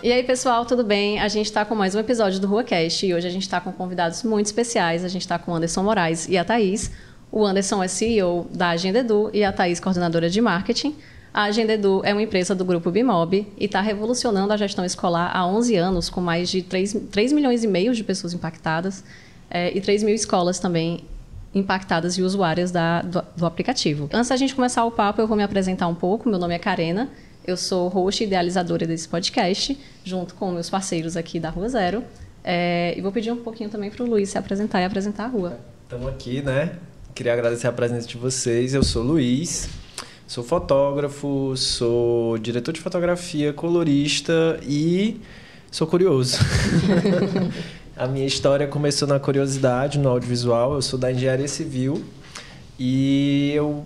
E aí, pessoal, tudo bem? A gente está com mais um episódio do RuaCast e hoje a gente está com convidados muito especiais. A gente está com o Anderson Moraes e a Thaís. O Anderson é CEO da Agenda Edu e a Thaís, coordenadora de marketing. A Agenda Edu é uma empresa do grupo Bimob e está revolucionando a gestão escolar há 11 anos, com mais de 3 milhões e meio de pessoas impactadas e 3 mil escolas também impactadas e usuárias do aplicativo. Antes da gente começar o papo, eu vou me apresentar um pouco. Meu nome é Karena, eu sou host e idealizadora desse podcast, junto com meus parceiros aqui da Rua Zero. E vou pedir um pouquinho também para o Luiz se apresentar e apresentar a rua. Estamos aqui, né? Queria agradecer a presença de vocês. Eu sou o Luiz, sou fotógrafo, sou diretor de fotografia, colorista e sou curioso. A minha história começou na curiosidade, no audiovisual. Eu sou da engenharia civil e eu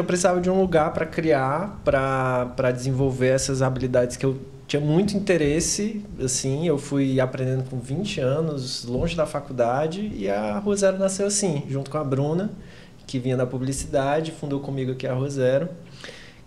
precisava de um lugar para criar, para desenvolver essas habilidades que eu tinha muito interesse. Assim, eu fui aprendendo com 20 anos, longe da faculdade, e a Rua Zero nasceu assim, junto com a Bruna, que vinha da publicidade, fundou comigo aqui a Rua Zero,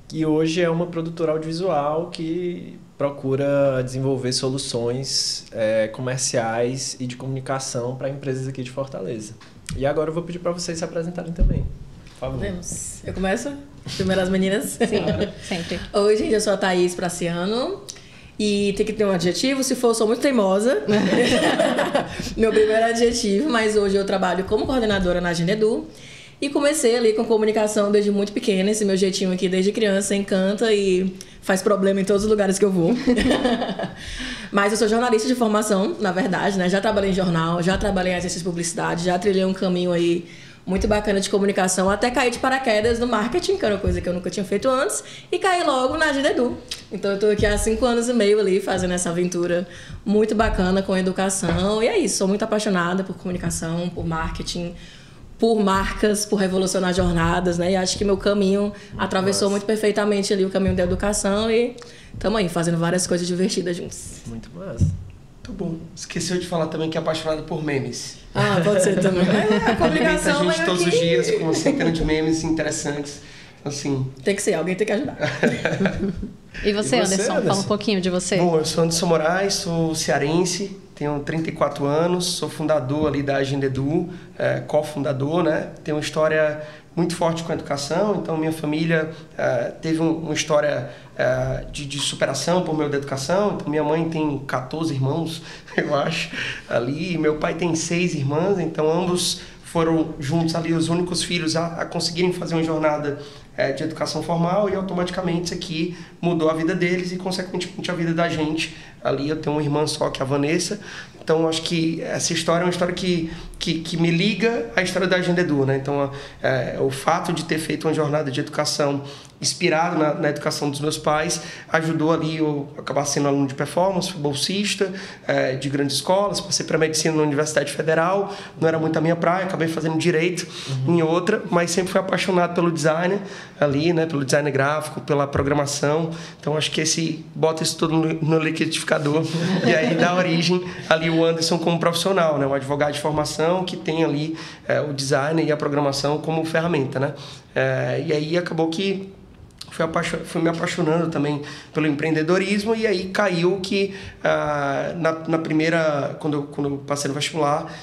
que hoje é uma produtora audiovisual que procura desenvolver soluções comerciais e de comunicação para empresas aqui de Fortaleza. E agora eu vou pedir para vocês se apresentarem também. Por favor. Vamos. Eu começo? Primeiro as meninas? Sim, sempre. Oi, gente, eu sou a Thaís Praciano. E tem que ter um adjetivo, se for, eu sou muito teimosa. Meu primeiro adjetivo, mas hoje eu trabalho como coordenadora na Agenda Edu. E comecei ali com comunicação desde muito pequena. Esse meu jeitinho aqui desde criança encanta e faz problema em todos os lugares que eu vou. Mas eu sou jornalista de formação, na verdade, né? Já trabalhei em jornal, já trabalhei em agências de publicidade, já trilhei um caminho aí muito bacana de comunicação, até cair de paraquedas no marketing, que era uma coisa que eu nunca tinha feito antes, e caí logo na Agenda Edu. Então eu tô aqui há 5 anos e meio ali, fazendo essa aventura muito bacana com educação. E é isso, sou muito apaixonada por comunicação, por marketing, por marcas, por revolucionar jornadas, né? E acho que meu caminho atravessou muito perfeitamente ali o caminho da educação e estamos aí fazendo várias coisas divertidas juntos. Muito massa. Muito bom. Esqueceu de falar também que é apaixonado por memes. Ah, pode ser também. A comunicação a gente todos os dias com uma centena de memes interessantes. Assim. Tem que ser, alguém tem que ajudar. E você, Anderson? Fala um pouquinho de você. Bom, eu sou Anderson Moraes, sou cearense, tenho 34 anos, sou fundador ali da Agenda Edu, cofundador, né? Tenho uma história muito forte com a educação, então minha família teve uma história de superação por meio da educação. Então minha mãe tem 14 irmãos, eu acho, ali, e meu pai tem 6 irmãs, então ambos foram juntos ali os únicos filhos a conseguirem fazer uma jornada de educação formal, e automaticamente isso aqui mudou a vida deles e consequentemente a vida da gente. Ali eu tenho uma irmã só, que é a Vanessa. Então acho que essa história é uma história que me liga à história da Agenda Edu, né? Então o fato de ter feito uma jornada de educação inspirado na educação dos meus pais ajudou ali eu acabar sendo aluno de performance, fui bolsista de grandes escolas, passei para medicina na Universidade Federal, não era muito a minha praia, acabei fazendo direito em outra, mas sempre fui apaixonado pelo design ali, né? Pelo design gráfico, pela programação. Então acho que bota isso tudo no liquidificador e aí dá origem ali o Anderson como profissional, né? Um advogado de formação que tem ali o design e a programação como ferramenta, né? E aí acabou que fui me apaixonando também pelo empreendedorismo, e aí caiu que na primeira, quando eu passei no vestibular,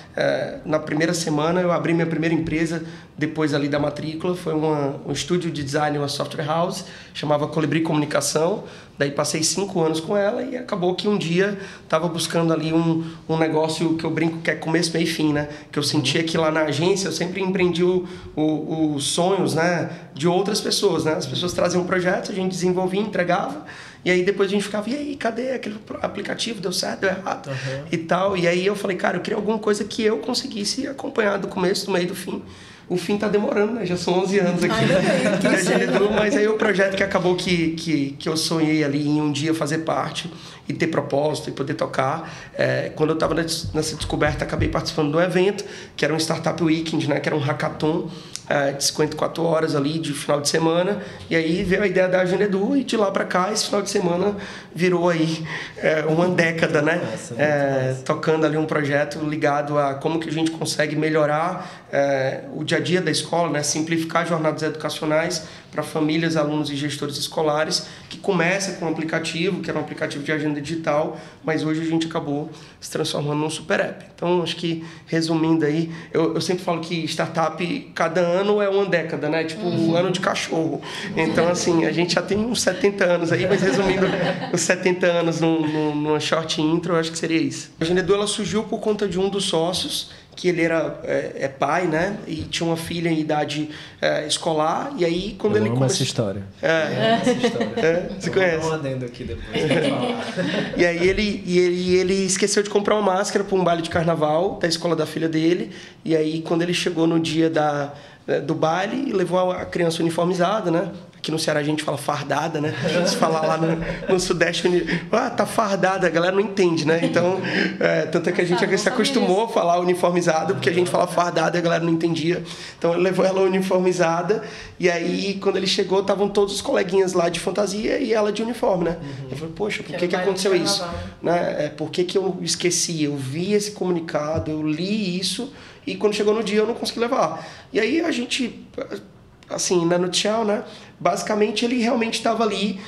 na primeira semana eu abri minha primeira empresa, depois ali da matrícula. Foi um estúdio de design, uma software house, chamava Colibri Comunicação. Daí passei 5 anos com ela e acabou que um dia estava buscando ali um negócio que eu brinco que é começo, meio e fim, né? Que eu sentia que lá na agência eu sempre empreendi os sonhos, né? De outras pessoas, né? As pessoas traziam um projeto, a gente desenvolvia, entregava, e aí depois a gente ficava, e aí, cadê aquele aplicativo? Deu certo, deu errado? E tal. E aí eu falei, cara, eu queria alguma coisa que eu conseguisse acompanhar do começo, do meio e do fim. O fim tá demorando, né? Já são 11 anos aqui. Mas aí o projeto que acabou que eu sonhei ali em um dia fazer parte e ter propósito e poder tocar. Quando eu estava nessa descoberta, acabei participando de um evento, que era um Startup Weekend, né? Que era um hackathon de 54 horas ali de final de semana. E aí veio a ideia da Agenda Edu, e de lá para cá, esse final de semana virou aí uma década, né? Tocando ali um projeto ligado a como que a gente consegue melhorar o dia a dia da escola, né? Simplificar jornadas educacionais para famílias, alunos e gestores escolares, que começa com um aplicativo, que era um aplicativo de agenda digital, mas hoje a gente acabou se transformando num super app. Então, acho que, resumindo aí, eu sempre falo que startup, cada ano é uma década, né? Tipo, o ano de cachorro. Então, assim, a gente já tem uns 70 anos aí, mas resumindo os 70 anos numa short intro, eu acho que seria isso. A Agenda Edu, ela surgiu por conta de um dos sócios, que ele era pai, né? E tinha uma filha em idade escolar. E aí, quando ele começou... essa história. Essa história. Você conhece? Vou dar um adendo aqui depois. E aí ele esqueceu de comprar uma máscara para um baile de carnaval da escola da filha dele. E aí, quando ele chegou no dia do baile, levou a criança uniformizada, né? Aqui no Ceará a gente fala fardada, né? Se falar lá no Sudeste, tá fardada, a galera não entende, né? Então, tanto é que a gente se acostumou a falar uniformizado, porque a gente fala fardada e a galera não entendia. Então, ele levou ela uniformizada, e aí, quando ele chegou, estavam todos os coleguinhas lá de fantasia e ela de uniforme, né? Ele falou, poxa, por que aconteceu isso? Né? Por que eu esqueci? Eu vi esse comunicado, eu li isso, e quando chegou no dia eu não consegui levar. E aí a gente... assim, na nutshell, né? Basicamente, ele realmente estava ali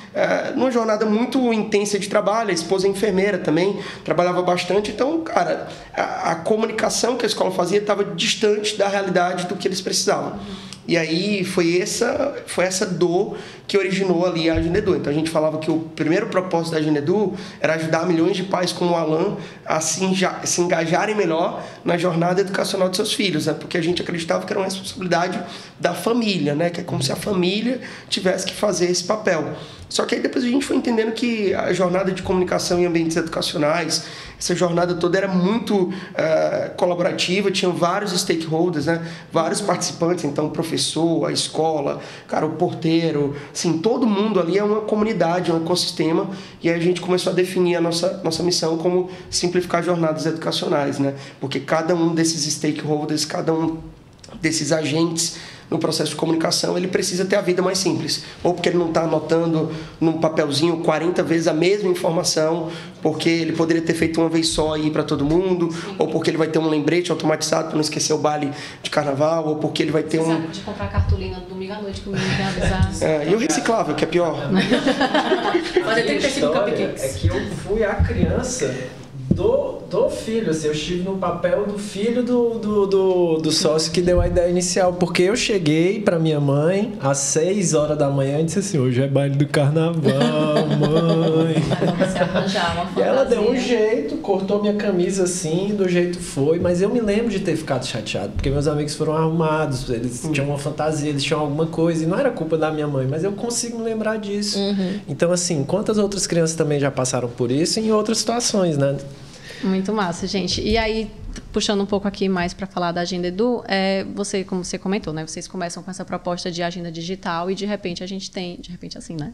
numa jornada muito intensa de trabalho. A esposa é enfermeira também, trabalhava bastante. Então, cara, a comunicação que a escola fazia estava distante da realidade do que eles precisavam. E aí foi essa dor que originou ali a Agenda Edu. Então a gente falava que o primeiro propósito da Agenda Edu era ajudar milhões de pais como o Alan a se engajarem melhor na jornada educacional de seus filhos, né? Porque a gente acreditava que era uma responsabilidade da família, né? Que é como se a família tivesse que fazer esse papel. Só que aí depois a gente foi entendendo que a jornada de comunicação em ambientes educacionais, essa jornada toda era muito colaborativa, tinha vários stakeholders, né? Vários participantes, então o professor, a escola, cara, o porteiro, assim, todo mundo ali é uma comunidade, um ecossistema, e aí a gente começou a definir a nossa missão como simplificar jornadas educacionais, né? Porque cada um desses stakeholders, cada um desses agentes no processo de comunicação, ele precisa ter a vida mais simples. Ou porque ele não está anotando num papelzinho 40 vezes a mesma informação, porque ele poderia ter feito uma vez só e ir para todo mundo, ou porque ele vai ter um lembrete automatizado para não esquecer o baile de carnaval, ou porque ele vai ter de comprar cartolina no domingo à noite que o menino quer avisar. E o reciclável, que é pior. Fazer 35 cupcakes. É que eu fui a criança do filho, assim, eu estive no papel do filho do sócio que deu a ideia inicial, porque eu cheguei pra minha mãe às 6 horas da manhã e disse assim, hoje é baile do carnaval, mãe. E ela deu um jeito, cortou minha camisa assim, do jeito foi, mas eu me lembro de ter ficado chateado, porque meus amigos foram arrumados, eles tinham uma fantasia, eles tinham alguma coisa, e não era culpa da minha mãe, mas eu consigo me lembrar disso. Então, assim, quantas outras crianças também já passaram por isso em outras situações, né? Muito massa, gente. E aí, puxando um pouco aqui mais para falar da Agenda Edu, você, como você comentou, né? Vocês começam com essa proposta de agenda digital e de repente a gente tem, assim, né?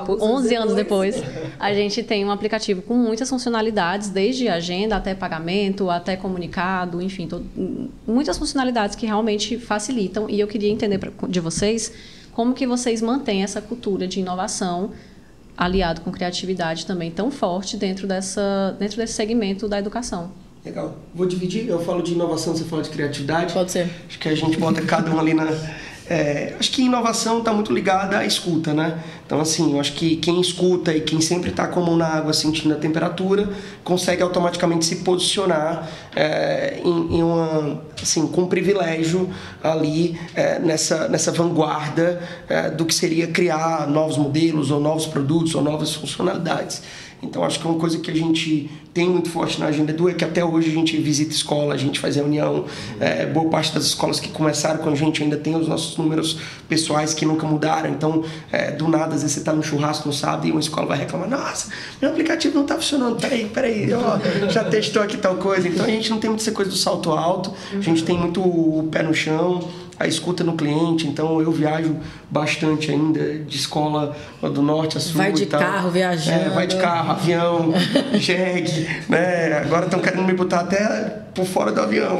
11 anos depois, a gente tem um aplicativo com muitas funcionalidades, desde agenda até pagamento, até comunicado, enfim, muitas funcionalidades que realmente facilitam. E eu queria entender de vocês como que vocês mantêm essa cultura de inovação aliado com criatividade também tão forte dentro desse segmento da educação. Legal. Vou dividir, eu falo de inovação, você fala de criatividade. Pode ser. Acho que a gente bota cada um ali na... acho que inovação está muito ligada à escuta, né? Então, assim, eu acho que quem escuta e quem sempre está com a mão na água sentindo a temperatura consegue automaticamente se posicionar com um privilégio ali nessa vanguarda do que seria criar novos modelos ou novos produtos ou novas funcionalidades. Então, acho que uma coisa que a gente tem muito forte na Agenda Edu é que até hoje a gente visita escola, a gente faz reunião. Boa parte das escolas que começaram com a gente ainda tem os nossos números pessoais que nunca mudaram. Então, do nada, às vezes você está no churrasco, não sabe, e uma escola vai reclamar, nossa, meu aplicativo não está funcionando, peraí, já testou aqui tal coisa. Então, a gente não tem muito essa coisa do salto alto, a gente tem muito o pé no chão, a escuta no cliente. Então eu viajo bastante ainda de escola do norte a sul. Vai de carro viajando. Vai de carro, avião, jegue, né? Agora estão querendo me botar até por fora do avião.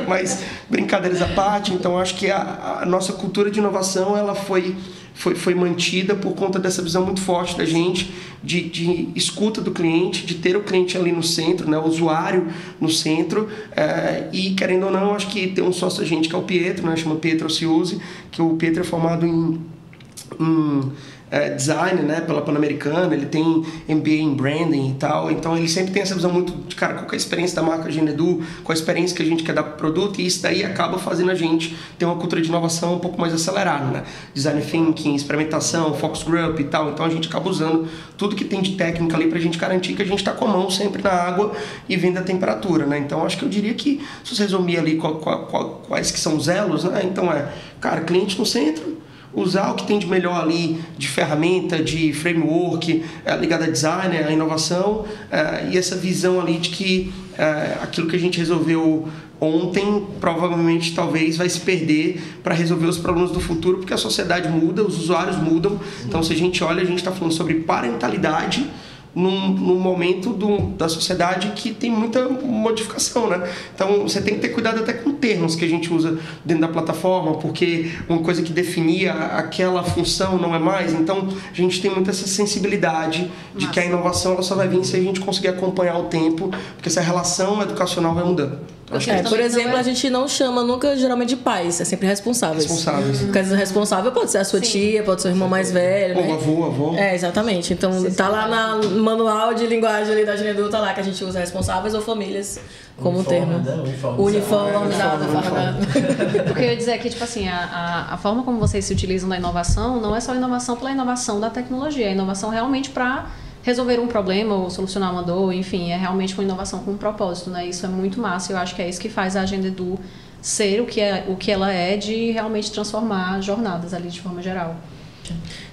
Mas brincadeiras à parte, então acho que a nossa cultura de inovação ela foi foi mantida por conta dessa visão muito forte da gente de escuta do cliente, de ter o cliente ali no centro, né, o usuário no centro, e querendo ou não, acho que tem um sócio da gente que é o Pietro, né, chama Pietro Ciusi, que o Pietro é formado em design, né, pela Pan-Americana, ele tem MBA em branding e tal, então ele sempre tem essa visão muito de, cara, qual que é a experiência da marca Genedu, qual a experiência que a gente quer dar para o produto, e isso daí acaba fazendo a gente ter uma cultura de inovação um pouco mais acelerada, né, design thinking, experimentação, focus group e tal, então a gente acaba usando tudo que tem de técnica ali para a gente garantir que a gente está com a mão sempre na água e vendo a temperatura, né, então acho que eu diria que, se você resumir ali quais que são os elos, né, então cara, cliente no centro, usar o que tem de melhor ali, de ferramenta, de framework, ligado a design, a inovação, e essa visão ali de que aquilo que a gente resolveu ontem, provavelmente, talvez, vai se perder para resolver os problemas do futuro, porque a sociedade muda, os usuários mudam. Então, se a gente olha, a gente está falando sobre parentalidade, num momento da sociedade que tem muita modificação, né? Então, você tem que ter cuidado até com termos que a gente usa dentro da plataforma, porque uma coisa que definia aquela função não é mais. Então, a gente tem muita essa sensibilidade de que a inovação ela só vai vir se a gente conseguir acompanhar o tempo, porque essa relação educacional vai mudando. Por exemplo, a gente não chama nunca geralmente de pais, é sempre responsáveis. Porque às vezes o responsável pode ser a sua tia, pode ser o irmão mais velho, né? Ou avô. Exatamente. Então tá lá no manual de linguagem ali da Genedu, tá lá que a gente usa responsáveis ou famílias como termo. Uniformizado. O que eu ia dizer é que, tipo assim, a forma como vocês se utilizam da inovação não é só inovação pela inovação da tecnologia, é inovação realmente para resolver um problema ou solucionar uma dor, enfim, é realmente uma inovação com um propósito, né? Isso é muito massa, eu acho que é isso que faz a Genedu ser o que ela é, de realmente transformar jornadas ali de forma geral.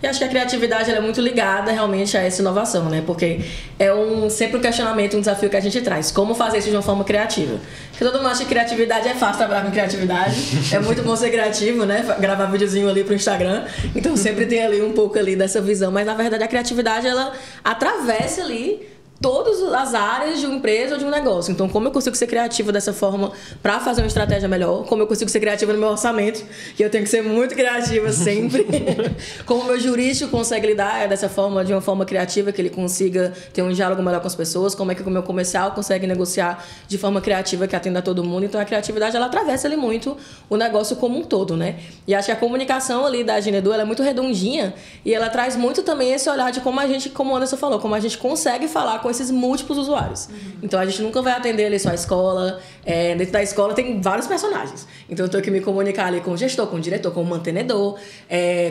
E acho que a criatividade ela é muito ligada realmente a essa inovação, né? Porque é sempre um questionamento, um desafio que a gente traz. Como fazer isso de uma forma criativa? Porque todo mundo acha que criatividade é fácil trabalhar com criatividade. É muito bom ser criativo, né? Gravar videozinho ali pro Instagram. Então sempre tem ali um pouco ali dessa visão. Mas na verdade a criatividade ela atravessa ali todas as áreas de uma empresa ou de um negócio. Então, como eu consigo ser criativa dessa forma para fazer uma estratégia melhor? Como eu consigo ser criativa no meu orçamento? Que eu tenho que ser muito criativa sempre. Como o meu jurídico consegue lidar dessa forma, de uma forma criativa, que ele consiga ter um diálogo melhor com as pessoas? Como é que o meu comercial consegue negociar de forma criativa que atenda a todo mundo? Então, a criatividade, ela atravessa ali muito o negócio como um todo, né? E acho que a comunicação ali da Genedu, ela é muito redondinha e ela traz muito também esse olhar de como a gente, como o Anderson falou, como a gente consegue falar com esses múltiplos usuários. Então, a gente nunca vai atender ali só a escola. Dentro da escola tem vários personagens. Então, eu tenho que me comunicar ali com o gestor, com o diretor, com o mantenedor,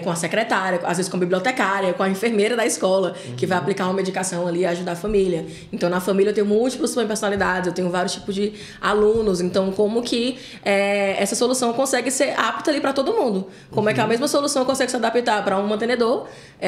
com a secretária, às vezes com a bibliotecária, com a enfermeira da escola, que vai aplicar uma medicação ali e ajudar a família. Então, na família eu tenho múltiplas personalidades, eu tenho vários tipos de alunos. Então, como que essa solução consegue ser apta ali para todo mundo? Como é que a mesma solução consegue se adaptar para um mantenedor,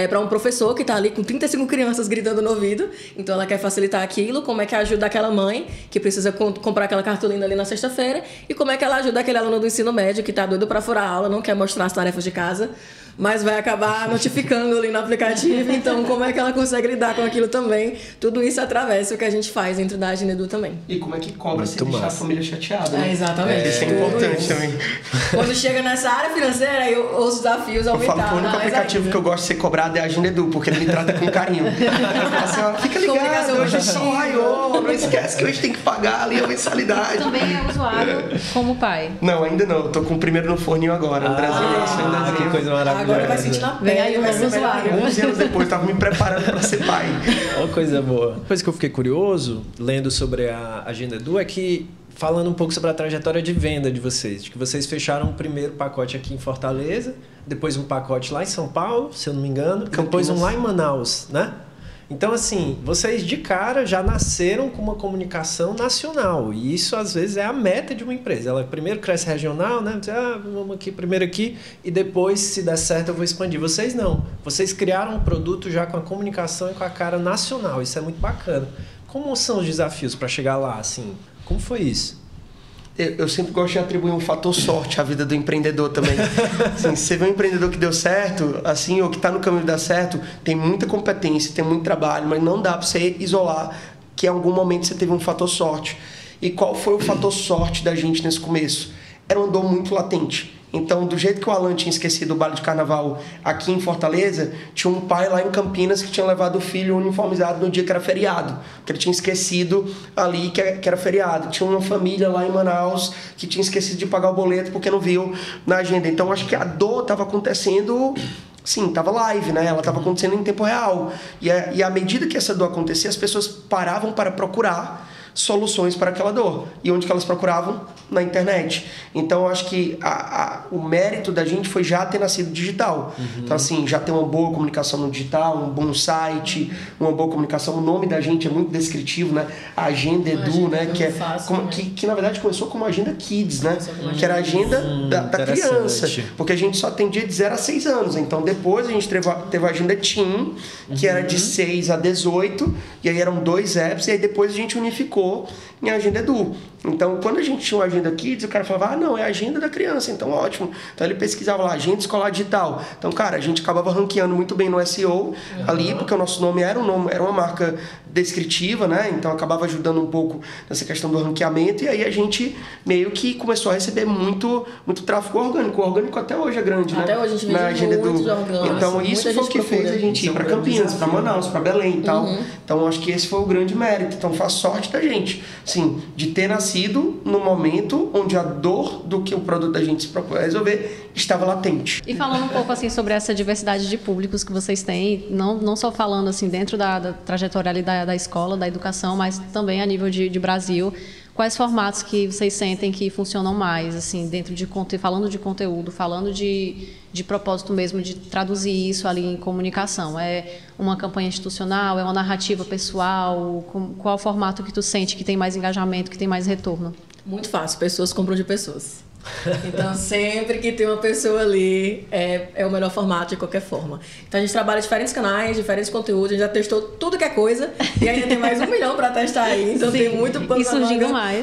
para um professor que está ali com 35 crianças gritando no ouvido, então ela quer facilitar aquilo, como é que ajuda aquela mãe que precisa comprar aquela cartolina ali na sexta-feira, e como é que ela ajuda aquele aluno do ensino médio que está doido para furar a aula, não quer mostrar as tarefas de casa, mas vai acabar notificando ali no aplicativo. Então, como é que ela consegue lidar com aquilo também? Tudo isso atravessa o que a a gente faz dentro da Genedu também. E como é que cobra sem deixar a família chateada, né? Exatamente. Isso é importante também. Quando chega nessa área financeira, aí os desafios aumentaram. Eu falo que o único aplicativo que eu gosto de ser cobrado é a Genedu, porque ele me trata com carinho. Eu falo assim, ó, fica ligado, hoje só raiou, não esquece que hoje tem que pagar ali a mensalidade. Também é usuário como pai? Não, ainda não. Eu tô com o primeiro no forninho agora, no Brasil. Que coisa maravilhosa. Agora vai sentir na pele aí o usuário. 11 anos depois, eu tava me preparando para ser pai. Uma coisa boa. Uma coisa que eu fiquei curioso, lendo sobre a Genedu, é que, falando um pouco sobre a trajetória de venda de vocês, de que vocês fecharam o primeiro pacote aqui em Fortaleza, depois um pacote lá em São Paulo, se eu não me engano, depois um lá em Manaus, né? Então, assim, vocês de cara já nasceram com uma comunicação nacional. E isso, às vezes, é a meta de uma empresa. Ela primeiro cresce regional, né? Vamos aqui, primeiro aqui, e depois, se der certo, eu vou expandir. Vocês não. Vocês criaram um produto já com a comunicação e com a cara nacional. Isso é muito bacana. Como são os desafios para chegar lá, assim? Como foi isso? Eu sempre gosto de atribuir um fator sorte à vida do empreendedor também. Assim, se você vê um empreendedor que deu certo, assim, ou que está no caminho de dar certo, tem muita competência, tem muito trabalho, mas não dá para você isolar que em algum momento você teve um fator sorte. E qual foi o fator sorte da gente nesse começo? Era uma dor muito latente. Então, do jeito que o Alan tinha esquecido o baile de carnaval aqui em Fortaleza, tinha um pai lá em Campinas que tinha levado o filho uniformizado no dia que era feriado, que ele tinha esquecido ali que era feriado. Tinha uma família lá em Manaus que tinha esquecido de pagar o boleto porque não viu na agenda. Então, acho que a dor estava acontecendo... Sim, estava live, né? Ela estava acontecendo em tempo real. E à medida que essa dor acontecia, as pessoas paravam para procurar soluções para aquela dor. E onde que elas procuravam? Na internet. Então, eu acho que o mérito da gente foi já ter nascido digital. Então, assim, já ter uma boa comunicação no digital, um bom site, uma boa comunicação. O nome da gente é muito descritivo, né? A Agenda Edu, né? Que, que na verdade começou como Agenda Kids, né? Que era a agenda da criança. Porque a gente só atendia de 0 a 6 anos. Então, depois a gente teve a Agenda Teen, que era de 6 a 18. E aí eram 2 apps. E aí depois a gente unificou em Agenda Edu. Então, quando a gente tinha uma Agenda Kids, o cara falava, não, é a agenda da criança, então ótimo. Então, ele pesquisava lá, Agenda Escolar Digital. Então, cara, a gente acabava ranqueando muito bem no SEO ali, porque o nosso nome era uma marca descritiva, né? Então, acabava ajudando um pouco nessa questão do ranqueamento, e aí a gente meio que começou a receber muito tráfego orgânico. O orgânico até hoje é grande, né? Até hoje a gente na Agenda muitos Edu. orgânicos. Então, isso foi o que fez a gente ir para Campinas, para Manaus, para Belém e tal. Então, acho que esse foi o grande mérito. Então, faz sorte da gente, sim, de ter nascido no momento onde a dor do que o produto da gente se propõe a resolver estava latente. E falando um pouco assim sobre essa diversidade de públicos que vocês têm, não só falando assim dentro da trajetória ali da escola, da educação, mas também a nível de Brasil, quais formatos que vocês sentem que funcionam mais, assim, dentro de falando de conteúdo, falando de propósito mesmo, de traduzir isso ali em comunicação? É uma campanha institucional? É uma narrativa pessoal? Qual o formato que tu sente que tem mais engajamento, que tem mais retorno? Muito fácil, pessoas compram de pessoas. Então, sempre que tem uma pessoa ali, é o melhor formato de qualquer forma. Então, a gente trabalha diferentes canais, diferentes conteúdos, a gente já testou tudo que é coisa e ainda tem mais 1 milhão para testar aí. Então, sim, tem muito pano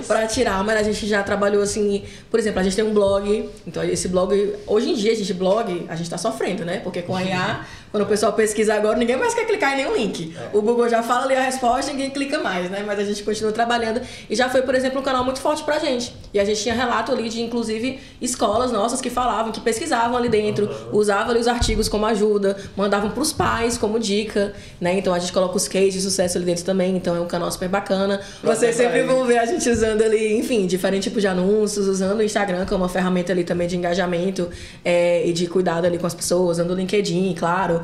para tirar, mas a gente já trabalhou assim, por exemplo, a gente tem um blog. Então, esse blog, hoje em dia, a gente tá sofrendo, né? Porque com a IA, quando o pessoal pesquisa agora, ninguém mais quer clicar em nenhum link. O Google já fala ali a resposta, ninguém clica mais, né? Mas a gente continua trabalhando e já foi, por exemplo, um canal muito forte pra gente. E a gente tinha relato ali de, inclusive, escolas nossas que falavam, que pesquisavam ali dentro, usavam ali os artigos como ajuda, mandavam pros pais como dica, né? Então a gente coloca os cases de sucesso ali dentro também, então é um canal super bacana. Vocês sempre vão ver a gente usando ali, enfim, diferentes tipos de anúncios, usando o Instagram como uma ferramenta ali também de engajamento e de cuidado ali com as pessoas, usando o LinkedIn, claro.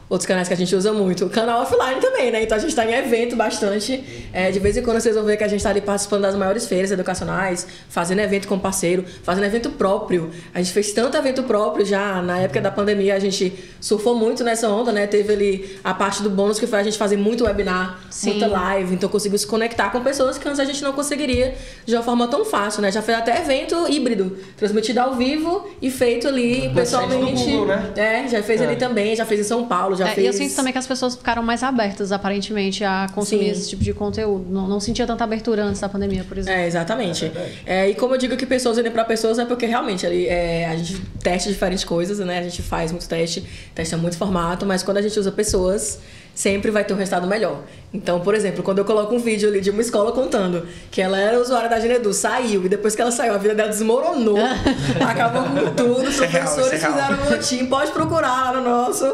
Outros canais que a gente usa muito. O canal offline também, né? Então a gente tá em evento bastante. De vez em quando vocês vão ver que a gente tá ali participando das maiores feiras educacionais, fazendo evento com parceiro, fazendo evento próprio. A gente fez tanto evento próprio já. Na época da pandemia a gente surfou muito nessa onda, né? Teve ali a parte do bônus que foi a gente fazer muito webinar, muita live. Então conseguiu se conectar com pessoas que antes a gente não conseguiria de uma forma tão fácil, né? Já fez até evento híbrido, transmitido ao vivo e feito ali pessoalmente. Google, né? Já fez ali também, já fez em São Paulo. E eu sinto também que as pessoas ficaram mais abertas, aparentemente, a consumir esse tipo de conteúdo. Não sentia tanta abertura antes da pandemia, por exemplo. Exatamente. E como eu digo que pessoas vendem para pessoas, é porque realmente ali, a gente testa diferentes coisas, né? A gente faz muito testa muito formato, mas quando a gente usa pessoas, sempre vai ter um resultado melhor. Então, por exemplo, quando eu coloco um vídeo ali de uma escola contando que ela era usuária da Agenda Edu, saiu, e depois que ela saiu, a vida dela desmoronou, acabou com tudo, os professores fizeram um motim, pode procurar lá no nosso...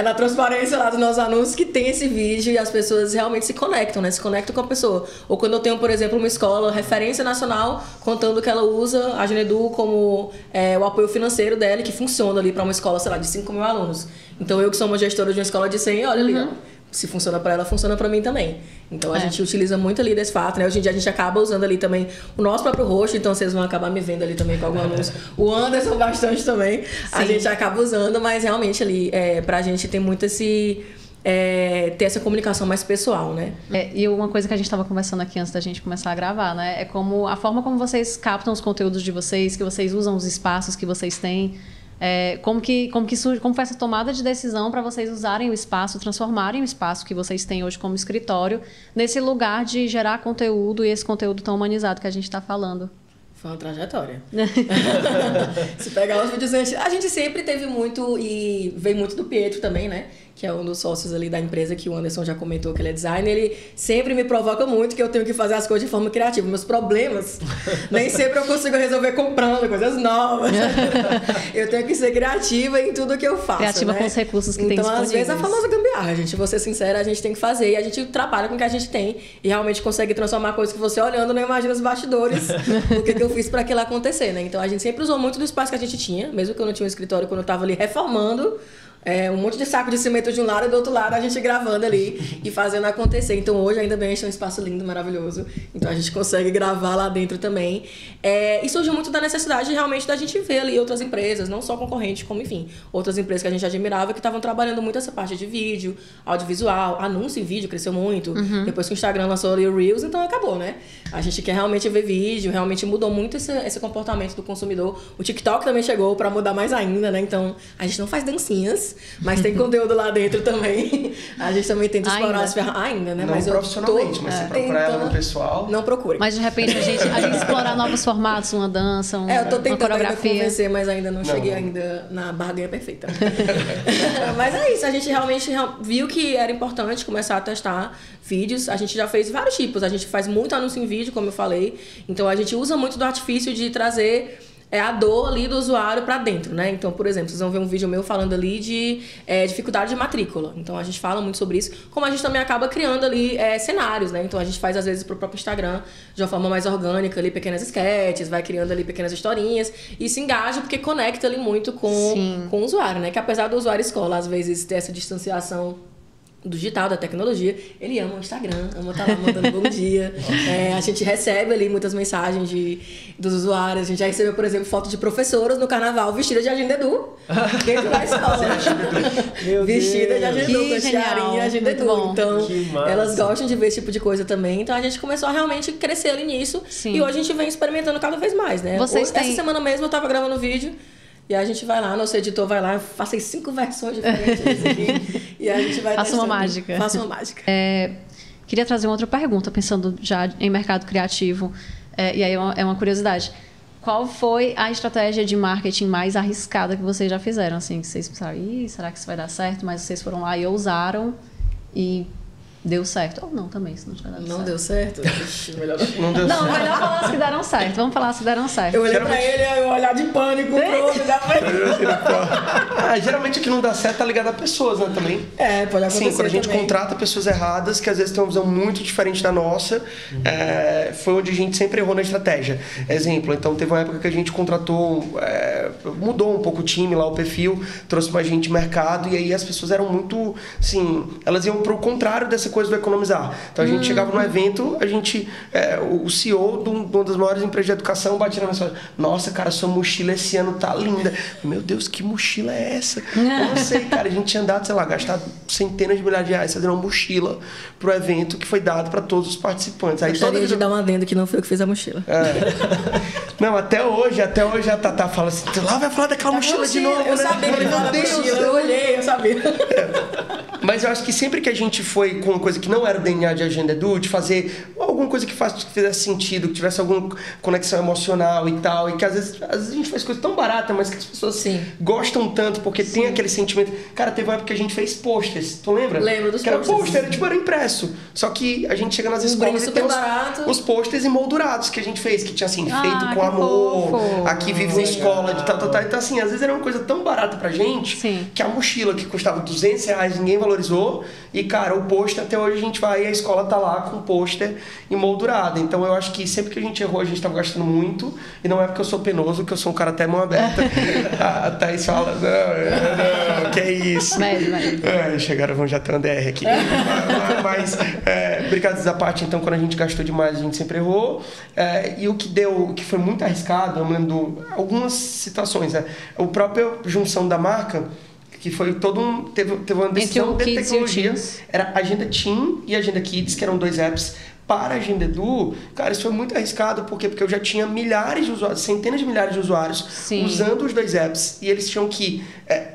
na transparência lá dos nossos anúncios que tem esse vídeo e as pessoas realmente se conectam, né? Se conectam com a pessoa. Ou quando eu tenho, por exemplo, uma escola, referência nacional, contando que ela usa a Agenda Edu como o apoio financeiro dela, que funciona ali para uma escola, sei lá, de 5 mil alunos. Então eu que sou uma gestora de uma escola de 100, olha ali, ó. Se funciona para ela, funciona para mim também. Então a gente utiliza muito ali desse fato, né? Hoje em dia a gente acaba usando ali também o nosso próprio rosto, então vocês vão acabar me vendo ali também com algum anúncio. O Anderson bastante também. Sim. A gente acaba usando, mas realmente ali pra gente tem muito esse... ter essa comunicação mais pessoal, né? E uma coisa que a gente estava conversando aqui antes da gente começar a gravar, né? É como a forma como vocês captam os conteúdos de vocês, que vocês usam os espaços que vocês têm. Como foi essa tomada de decisão para vocês usarem o espaço, transformarem o espaço que vocês têm hoje como escritório nesse lugar de gerar conteúdo e esse conteúdo tão humanizado que a gente está falando? Foi uma trajetória. Se pegar os vídeos, a gente sempre teve muito, e veio muito do Pietro também, né? que é um dos sócios ali da empresa, que o Anderson já comentou que ele é designer, ele sempre me provoca muito que eu tenho que fazer as coisas de forma criativa. Meus problemas, nem sempre eu consigo resolver comprando coisas novas. Eu tenho que ser criativa em tudo que eu faço. Criativa, né? Com os recursos que tem disponíveis. Então, às vezes, a famosa gambiarra, gente. Vou ser sincera, a gente tem que fazer e a gente trabalha com o que a gente tem e realmente consegue transformar coisas que você olhando não imagina os bastidores do que eu fiz para aquilo acontecer, né? Então, a gente sempre usou muito do espaço que a gente tinha, mesmo que eu não tinha um escritório, quando eu tava ali reformando, um monte de saco de cimento de um lado e do outro lado a gente gravando ali e fazendo acontecer. Então hoje ainda bem a gente tem um espaço lindo, maravilhoso. Então a gente consegue gravar lá dentro também. E surgiu muito da necessidade realmente da gente ver ali outras empresas, não só concorrentes, como enfim, outras empresas que a gente admirava que estavam trabalhando muito essa parte de vídeo, audiovisual, anúncio em vídeo cresceu muito. Depois que o Instagram lançou ali o Reels, então acabou, né? A gente quer realmente ver vídeo, realmente mudou muito esse comportamento do consumidor. O TikTok também chegou para mudar mais ainda, né? Então a gente não faz dancinhas, mas tem conteúdo lá dentro também. A gente também tenta explorar as ferramentas. Ainda, né? Não mas profissionalmente, mas se procurar ela no pessoal... Não procure. Mas de repente a gente explorar novos formatos, uma dança, eu tô tentando ainda convencer, mas ainda não cheguei ainda na barganha perfeita. Mas é isso, a gente realmente viu que era importante começar a testar vídeos. A gente já fez vários tipos. A gente faz muito anúncio em vídeo, como eu falei. Então a gente usa muito do artifício de trazer a dor ali do usuário para dentro, né? Então, por exemplo, vocês vão ver um vídeo meu falando ali de dificuldade de matrícula. Então, a gente fala muito sobre isso. Como a gente também acaba criando ali cenários, né? Então, a gente faz, às vezes, pro próprio Instagram, de uma forma mais orgânica, ali, pequenas sketches, vai criando ali pequenas historinhas e se engaja porque conecta ali muito com o usuário, né? Que apesar do usuário escola, às vezes, ter essa distanciação do digital, da tecnologia, ele ama o Instagram, ama estar lá mandando bom dia. A gente recebe ali muitas mensagens dos usuários. A gente já recebeu, por exemplo, foto de professoras no carnaval vestida de Agenda Edu dentro da escola. Vestida de Agenda Edu, com tiarinha Agenda Edu. Então, elas gostam de ver esse tipo de coisa também. Então, a gente começou a realmente crescer ali nisso. Sim. E hoje a gente vem experimentando cada vez mais, né? Essa semana mesmo eu tava gravando um vídeo. E a gente vai lá, nosso editor vai lá, faça 5 versões diferentes aqui, e a gente vai Faça uma mágica. Faça uma mágica. Queria trazer uma outra pergunta, pensando já em mercado criativo, e aí é uma curiosidade. Qual foi a estratégia de marketing mais arriscada que vocês já fizeram? Assim, que vocês pensaram, será que isso vai dar certo? Mas vocês foram lá e ousaram e deu certo. Ou não também, se não tiver dado certo. Não deu certo? Ixi, melhor não deu certo. Melhor falar as que deram certo. Vamos falar as que deram certo. Eu olhei pra ele, eu olhar de pânico, pronto, já foi. Geralmente o que não dá certo tá ligado a pessoas, né, também? Pode acontecer. Sim, quando a gente contrata pessoas erradas, que às vezes têm uma visão muito diferente da nossa, foi onde a gente sempre errou na estratégia. Exemplo, então teve uma época que a gente contratou, mudou um pouco o time lá, o perfil, trouxe mais gente de mercado, e aí as pessoas eram muito, assim, elas iam pro contrário dessa coisa do economizar. Então a gente chegava no evento, o CEO de uma das maiores empresas de educação batia na mensagem: nossa, cara, sua mochila esse ano tá linda. Meu Deus, que mochila é essa? Eu não sei, cara, a gente tinha dado, sei lá, gastado centenas de milhares de reais fazendo uma mochila pro evento que foi dado para todos os participantes. Aí gostaria de dar um adendo que não foi eu que fiz a mochila. Não, até hoje a Tatá fala assim: tu lá vai falar daquela mochila de novo, eu né? Sabia que ele falava da mochila, eu olhei, eu sabia. Mas eu acho que sempre que a gente foi com uma coisa que não era o DNA de Agenda Edu, de fazer alguma coisa que fizesse sentido, que tivesse alguma conexão emocional e tal, e que às vezes a gente faz coisa tão barata, mas que as pessoas gostam tanto, porque tem aquele sentimento. Cara, teve uma época que a gente fez posters, tu lembra? Lembro dos posters. Que era posters. Era impresso. Só que a gente chega nas escolas e tem os posters emoldurados que a gente fez, que tinha assim, feito com amor, fofo. Aqui vive uma escola de tal. Então assim, às vezes era uma coisa tão barata pra gente, que a mochila que custava R$200, ninguém valorizou, e cara, o pôster até hoje a gente vai e a escola tá lá com o pôster emoldurado. Então eu acho que sempre que a gente errou, a gente tava gastando muito, e não é porque eu sou penoso, que eu sou um cara até mão aberta. A Thaís fala: não, que é isso. Chegaram, vão já ter um DR aqui. Mas, brincadeiras à parte, então, quando a gente gastou demais, a gente sempre errou. E o que foi muito arriscado, eu me lembro de algumas situações, a própria junção da marca, que foi teve uma decisão de tecnologia. Era Agenda Teen e Agenda Kids, que eram 2 apps Para a Agenda Edu, cara, isso foi muito arriscado, por quê? Porque eu já tinha milhares de usuários, centenas de milhares de usuários usando os 2 apps, e eles tinham que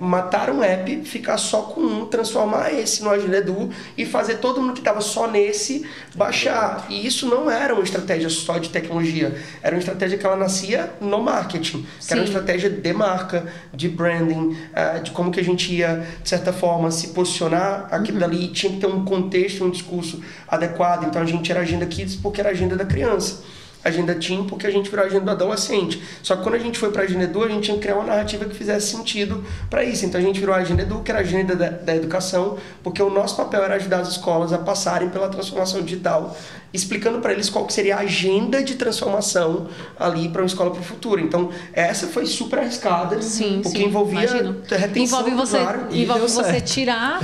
matar um app, ficar só com um, transformar esse no Agenda Edu e fazer todo mundo que estava só nesse baixar. E isso não era uma estratégia só de tecnologia, era uma estratégia que ela nascia no marketing, que era uma estratégia de marca, de branding, de como que a gente ia, de certa forma, se posicionar aquilo dali, tinha que ter um contexto, um discurso adequado. Então a gente era Agenda Kids porque era a agenda da criança, Agenda Teen porque a gente virou a agenda do adolescente. Só que quando a gente foi para a Agenda Edu, a gente tinha que criar uma narrativa que fizesse sentido para isso. Então a gente virou a Agenda Edu, que era a agenda da educação, porque o nosso papel era ajudar as escolas a passarem pela transformação digital, explicando para eles qual que seria a agenda de transformação ali para uma escola para o futuro. Então essa foi super arriscada, porque envolvia retenção do usuário. Envolve você tirar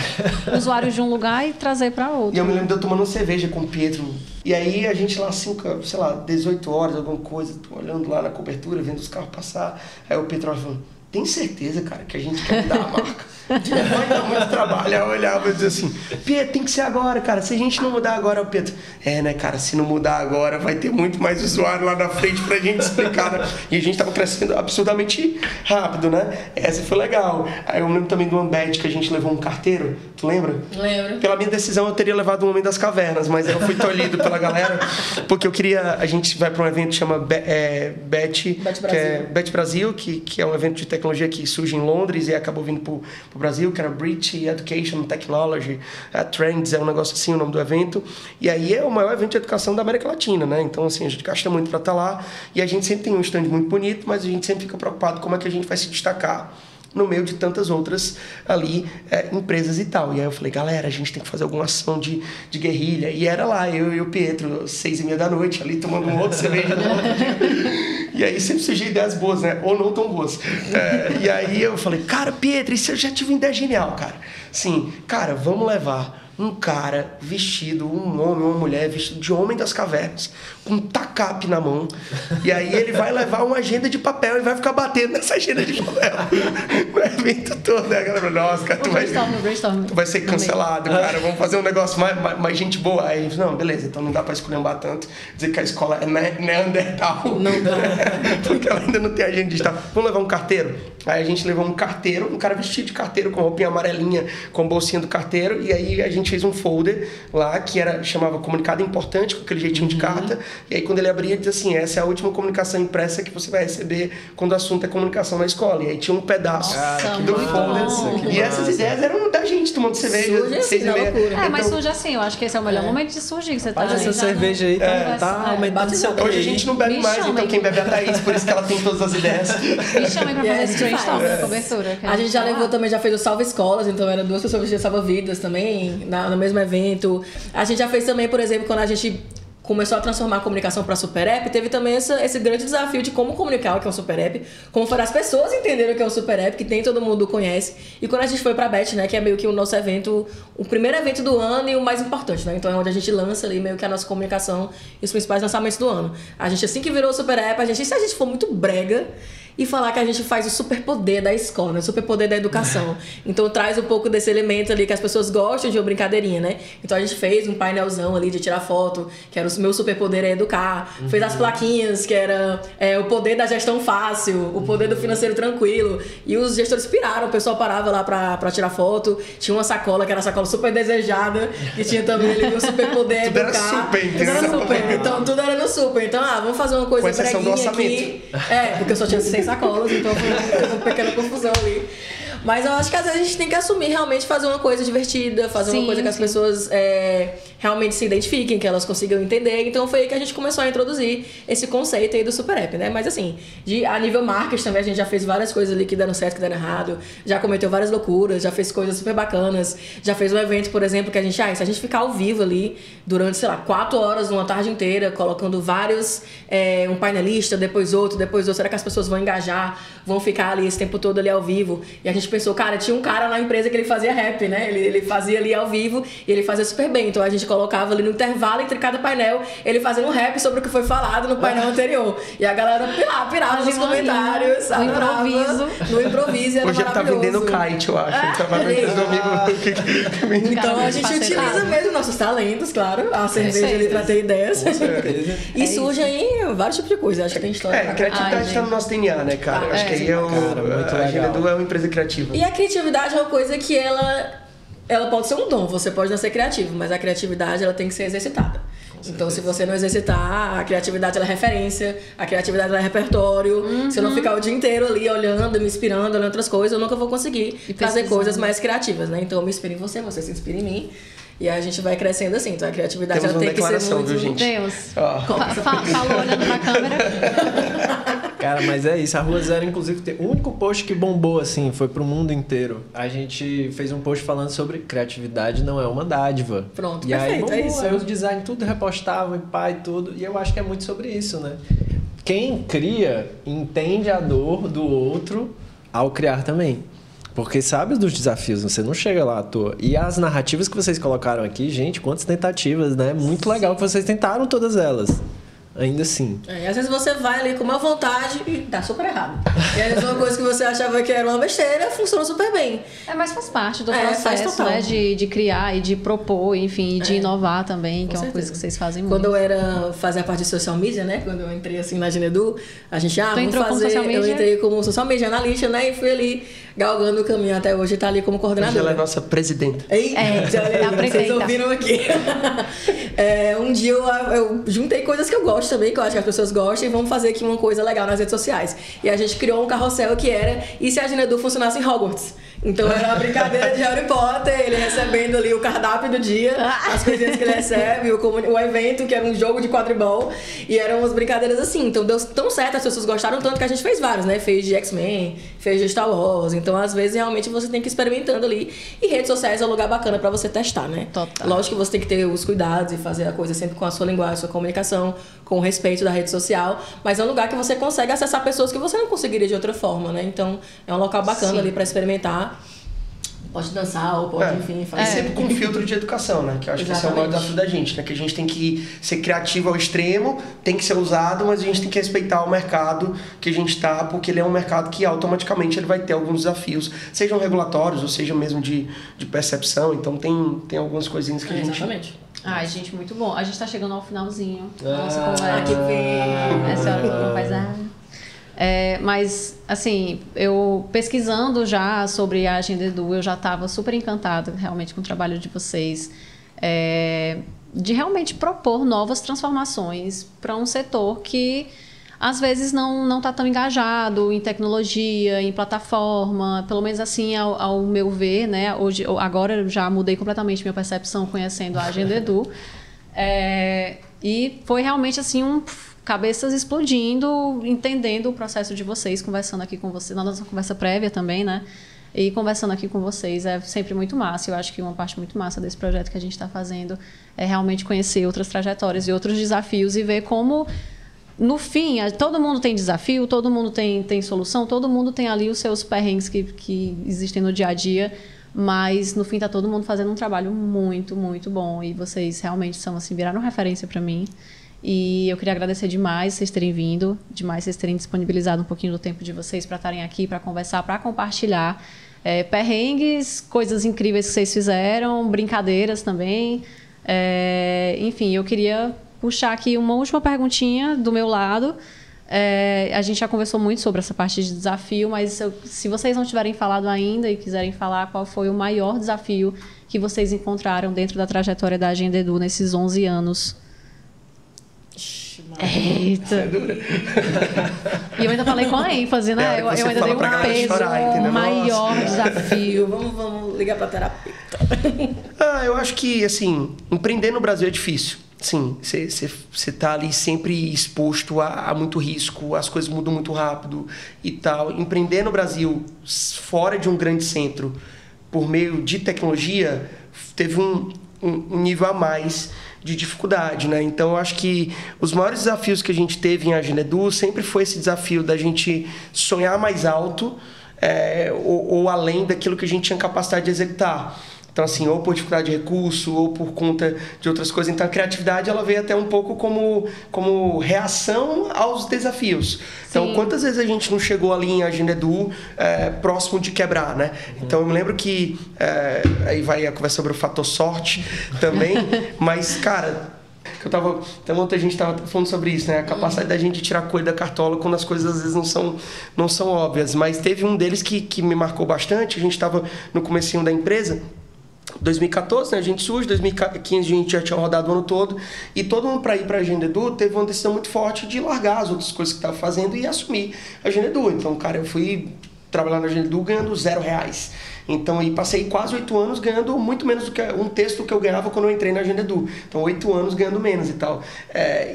usuários de um lugar e trazer para outro. E eu me lembro de eu tomando cerveja com o Pietro. E aí a gente lá, 18 horas, alguma coisa, tô olhando lá na cobertura, vendo os carros passar. Aí o Pietro falou, tem certeza, cara, que a gente quer mudar a marca? Vai dar muito trabalho. Eu olhava e dizia assim, Pietro, tem que ser agora, cara. Se a gente não mudar agora, o Pietro, né, cara, se não mudar agora, vai ter muito mais usuário lá na frente pra gente explicar, né? E a gente tava crescendo absurdamente rápido, né? Essa foi legal. Aí eu lembro também do Ambed, que a gente levou um carteiro, tu lembra? Lembro. Pela minha decisão, eu teria levado o Homem das Cavernas, mas eu fui tolhido pela galera, porque eu queria, a gente vai pra um evento que chama Bet Brasil, que é um evento de tecnologia que surge em Londres e acabou vindo pro Brasil, que era British Education Technology Trends, é um negócio assim o nome do evento, e aí é o maior evento de educação da América Latina, né? Então assim, a gente gasta muito para estar lá, e a gente sempre tem um stand muito bonito, mas a gente sempre fica preocupado como é que a gente vai se destacar no meio de tantas outras ali empresas e tal. E aí eu falei, galera, a gente tem que fazer alguma ação de guerrilha. E era lá, eu e o Pietro, 6h30 da noite, ali tomando um outro cerveja no outro dia. E aí sempre surgiam ideias boas, né? Ou não tão boas. E aí eu falei, cara, Pietro, isso eu já tive uma ideia genial, cara. Sim, cara, vamos levar um cara vestido, um homem ou uma mulher vestido de Homem das Cavernas, com um tacape na mão, e aí ele vai levar uma agenda de papel e vai ficar batendo nessa agenda de papel no evento todo, né? A galera, nossa, cara, tu vai ser cancelado, cara, vamos fazer um negócio mais gente boa. Aí, não, beleza, então não dá pra esculhambar tanto, dizer que a escola é Neandertal, não dá, porque ela ainda não tem agenda digital. Vamos levar um carteiro? Aí a gente levou um carteiro, um cara vestido de carteiro com roupinha amarelinha, com a bolsinha do carteiro, e aí a gente fez um folder lá que chamava Comunicado Importante, com aquele jeitinho de carta, e aí quando ele abria, ele dizia assim, essa é a última comunicação impressa que você vai receber quando o assunto é comunicação na escola. E aí tinha um pedaço do folder. E essas ideias eram da gente, tomando cerveja, 6h30. Mas surge assim, eu acho que esse é o melhor momento de surgir, que você tá essa cerveja aí tá aumentando seu QI. Hoje a gente não bebe mais, então quem bebe é a Thaís, por isso que ela tem todas as ideias. Me chamem pra fazer esse brainstorm da cobertura. A gente já levou também, já fez o Salva Escolas, então eram 2 pessoas que salva vidas também, no mesmo evento. A gente já fez também, por exemplo, quando a gente começou a transformar a comunicação para Super App, teve também esse grande desafio de como comunicar o que é um Super App, como fazer as pessoas entenderem o que é um Super App, que nem todo mundo conhece. E quando a gente foi pra Bet, né, que é meio que o nosso evento, o primeiro evento do ano e o mais importante, né? Então é onde a gente lança ali meio que a nossa comunicação e os principais lançamentos do ano. A gente, assim que virou o Super App, se a gente for muito brega e falar que a gente faz o superpoder da escola, né? O superpoder da educação. Então traz um pouco desse elemento ali que as pessoas gostam de uma brincadeirinha, né? Então a gente fez um painelzão ali de tirar foto, que era o meu superpoder é educar. Fez as plaquinhas, que era o poder da gestão fácil, o poder do financeiro tranquilo. E os gestores piraram, o pessoal parava lá pra tirar foto. Tinha uma sacola, que era a sacola super desejada, que tinha também ali o superpoder é educar. Tudo era super, então tudo era no super. Então, vamos fazer uma coisa breguinha aqui. Porque eu só tinha 6 sacolas, então foi uma pequena confusão ali. Mas eu acho que às vezes a gente tem que assumir realmente fazer uma coisa divertida, fazer uma coisa que as pessoas realmente se identifiquem, que elas consigam entender. Então foi aí que a gente começou a introduzir esse conceito aí do Super App, né? Mas assim, a nível marketing também a gente já fez várias coisas ali que deram certo, que deram errado, já cometeu várias loucuras, já fez coisas super bacanas, já fez um evento, por exemplo, que a gente, se a gente ficar ao vivo ali durante, 4 horas, uma tarde inteira, colocando vários, um painelista, depois outro, será que as pessoas vão engajar? vão ficar ali esse tempo todo ali ao vivo. E a gente pensou, cara, tinha um cara na empresa que ele fazia rap, né? Ele fazia ali ao vivo e ele fazia super bem. Então a gente colocava ali no intervalo entre cada painel, ele fazendo um rap sobre o que foi falado no painel anterior. E a galera pirava nos comentários, no improviso. Era hoje ele tá vendendo kite, eu acho. Ele tava vendendo amigo. Então a gente utiliza mesmo nossos talentos, claro. A cerveja ali pra ter ideias. E surge aí vários tipos de coisa. Acho que tem história. A criatividade tá no nosso DNA, né, cara? Acho que aí a Agenda é uma empresa criativa. E a criatividade é uma coisa que ela pode ser um dom. Você pode não ser criativo, mas a criatividade ela tem que ser exercitada. Então, se você não exercitar, a criatividade ela é referência, a criatividade ela é repertório. Se eu não ficar o dia inteiro ali olhando, me inspirando, olhando outras coisas, eu nunca vou conseguir fazer coisas mais criativas, né? Então, eu me inspiro em você, você se inspira em mim. E a gente vai crescendo assim. Então, a criatividade ela tem que ser muito... Viu, gente? Deus. Falou olhando pra câmera. Cara, mas é isso. A Rua Zero, inclusive, o único post que bombou, assim, foi pro mundo inteiro. A gente fez um post falando sobre criatividade não é uma dádiva. Pronto, e perfeito, aí, bombou, é isso. Aí os design tudo repostavam, e pá, e tudo. E eu acho que é muito sobre isso, né? Quem cria, entende a dor do outro ao criar também. Porque sabe dos desafios, você não chega lá à toa. E as narrativas que vocês colocaram aqui, gente, quantas tentativas, né? Muito legal que vocês tentaram todas elas. Ainda assim. Às vezes você vai ali com uma vontade e dá super errado. E às vezes uma coisa que você achava que era uma besteira funciona super bem. Mas faz parte do processo, né? De criar e de propor, enfim, e de inovar também, que é uma coisa que vocês fazem muito. Quando eu era fazer a parte de social media, né? Quando eu entrei assim na Genedu, a gente, vamos fazer... Eu entrei como social media analista, né? E fui ali galgando o caminho até hoje, tá ali como coordenadora. Ela é nossa presidenta. Vocês ouviram aqui. Um dia eu juntei coisas que eu gosto também, que eu acho que as pessoas gostam, e vamos fazer aqui uma coisa legal nas redes sociais. E a gente criou um carrossel que era e se a Genedu funcionasse em Hogwarts. Então era uma brincadeira de Harry Potter, ele recebendo ali o cardápio do dia, as coisinhas que ele recebe, o evento, que era um jogo de quadribol, e eram umas brincadeiras assim. Então deu tão certo, as pessoas gostaram tanto que a gente fez vários, né? Fez de X-Men, fez de Star Wars. Então, às vezes, realmente você tem que ir experimentando ali. E redes sociais é um lugar bacana pra você testar, né? Total. Lógico que você tem que ter os cuidados e fazer a coisa sempre com a sua linguagem, sua comunicação, com o respeito da rede social, mas é um lugar que você consegue acessar pessoas que você não conseguiria de outra forma, né? Então, é um local bacana ali pra experimentar. Pode dançar ou pode, enfim, fazer. E sempre com filtro de educação, né? Que eu acho que esse é o maior desafio da gente, né? Que a gente tem que ser criativo ao extremo, tem que ser usado, mas a gente tem que respeitar o mercado que a gente tá, porque ele é um mercado que automaticamente ele vai ter alguns desafios, sejam regulatórios ou seja mesmo de percepção. Então tem algumas coisinhas que a gente... Exatamente. Ai, gente, muito bom. A gente tá chegando ao finalzinho da nossa conversa. Que bem! Essa hora que conversar. Mas, assim, eu pesquisando já sobre a Agenda Edu, eu já estava super encantada realmente com o trabalho de vocês, de realmente propor novas transformações para um setor que às vezes não está tão engajado em tecnologia, em plataforma, pelo menos assim ao meu ver, né? Agora eu já mudei completamente minha percepção conhecendo a Agenda Edu, e foi realmente assim cabeças explodindo, entendendo o processo de vocês, conversando aqui com vocês, na nossa conversa prévia também, né? E conversando aqui com vocês é sempre muito massa. Eu acho que uma parte muito massa desse projeto que a gente está fazendo é realmente conhecer outras trajetórias e outros desafios e ver como, no fim, todo mundo tem desafio, todo mundo tem solução, todo mundo tem ali os seus perrengues que existem no dia a dia, mas no fim está todo mundo fazendo um trabalho muito, muito bom e vocês realmente são, assim, viraram referência para mim. E eu queria agradecer demais vocês terem vindo, demais vocês terem disponibilizado um pouquinho do tempo de vocês para estarem aqui, para conversar, para compartilhar perrengues, coisas incríveis que vocês fizeram, brincadeiras também. Enfim, eu queria puxar aqui uma última perguntinha do meu lado. A gente já conversou muito sobre essa parte de desafio, mas se vocês não tiverem falado ainda e quiserem falar qual foi o maior desafio que vocês encontraram dentro da trajetória da Agenda Edu nesses 11 anos. Eita! E eu ainda falei com a ênfase, né? Eu ainda dei um peso, o maior desafio. Vamos ligar pra terapeuta. Eu acho que, assim, empreender no Brasil é difícil. Sim, você tá ali sempre exposto a muito risco, as coisas mudam muito rápido e tal. Empreender no Brasil, fora de um grande centro, por meio de tecnologia, teve um nível a mais de dificuldade, né? Então, eu acho que os maiores desafios que a gente teve em Agenda Edu sempre foi esse desafio da gente sonhar mais alto ou além daquilo que a gente tinha capacidade de executar. Então, assim, ou por dificuldade de recurso, ou por conta de outras coisas. Então, a criatividade, ela veio até um pouco como reação aos desafios. Então, quantas vezes a gente não chegou ali em Agenda Edu próximo de quebrar, né? Então, eu me lembro que... aí vai a conversa sobre o fator sorte também. Mas, cara... Então, ontem a gente estava falando sobre isso, né? A capacidade da gente tirar coisa da cartola quando as coisas às vezes não são óbvias. Mas teve um deles que me marcou bastante. A gente estava no comecinho da empresa... 2014, né, a gente surge, 2015 a gente já tinha rodado o ano todo, e todo mundo para ir para a Agenda Edu teve uma decisão muito forte de largar as outras coisas que estava fazendo e assumir a Agenda Edu. Então, cara, eu fui trabalhar na Agenda Edu ganhando R$0. Então, e passei quase 8 anos ganhando muito menos do que um terço do que eu ganhava quando eu entrei na Agenda Edu. Então, 8 anos ganhando menos e tal.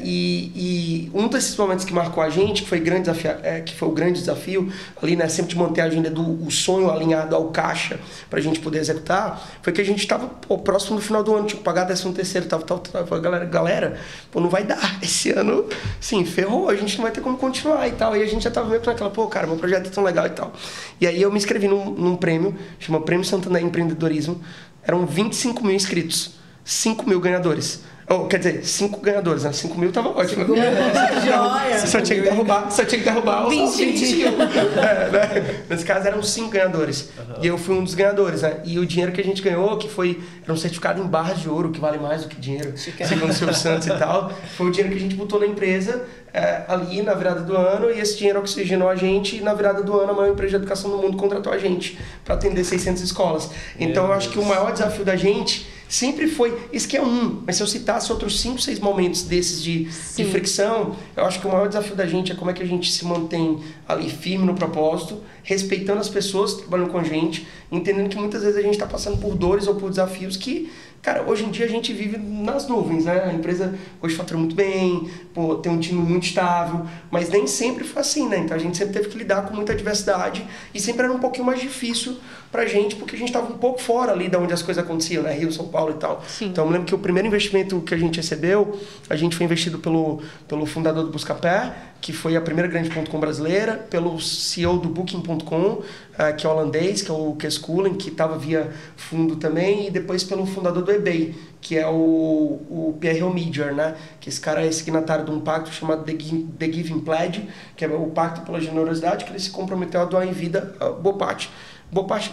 E um desses momentos que marcou a gente, que foi o grande desafio, ali, né, sempre de manter a Agenda Edu, o sonho alinhado ao caixa, para a gente poder executar, foi que a gente estava próximo do final do ano, tinha que pagar 13º, galera, não vai dar. Esse ano, sim, ferrou, a gente não vai ter como continuar e tal. E a gente já estava meio com aquela, cara, meu projeto é tão legal e tal. E aí eu me inscrevi num prêmio, chama Prêmio Santander Empreendedorismo. Eram 25 mil inscritos, 5 mil ganhadores. Quer dizer, 5 ganhadores, né? 5 mil tava ótimo. Só tinha que derrubar os 20 mil. Né? Nesse caso eram 5 ganhadores. E eu fui um dos ganhadores, né? E o dinheiro que a gente ganhou, era um certificado em barras de ouro, que vale mais do que dinheiro, segundo o Silvio Santos e tal. Foi o dinheiro que a gente botou na empresa ali na virada do ano, e esse dinheiro oxigenou a gente, e na virada do ano a maior empresa de educação do mundo contratou a gente para atender 600 escolas. Então eu acho que o maior desafio da gente sempre foi, esse que é mas se eu citasse outros 5, 6 momentos desses de fricção, eu acho que o maior desafio da gente é como é que a gente se mantém ali firme no propósito, respeitando as pessoas que trabalham com a gente, entendendo que muitas vezes a gente está passando por dores ou por desafios que, cara, hoje em dia a gente vive nas nuvens, né? A empresa hoje fatura muito bem, tem um time muito estável, mas nem sempre foi assim, né? Então a gente sempre teve que lidar com muita adversidade e sempre era um pouquinho mais difícil pra gente, porque a gente estava um pouco fora ali de onde as coisas aconteciam, né? Rio, São Paulo e tal. Sim. Então eu me lembro que o primeiro investimento que a gente recebeu, a gente foi investido pelo fundador do Buscapé, que foi a primeira grande .com brasileira, pelo CEO do Booking.com, que é holandês, que é o Kees Koelen, que estava via fundo também, e depois pelo fundador do eBay, que é o Pierre Omidyar, né? Que esse cara é signatário de um pacto chamado The Giving Pledge, que é o pacto pela generosidade, que ele se comprometeu a doar em vida boa parte,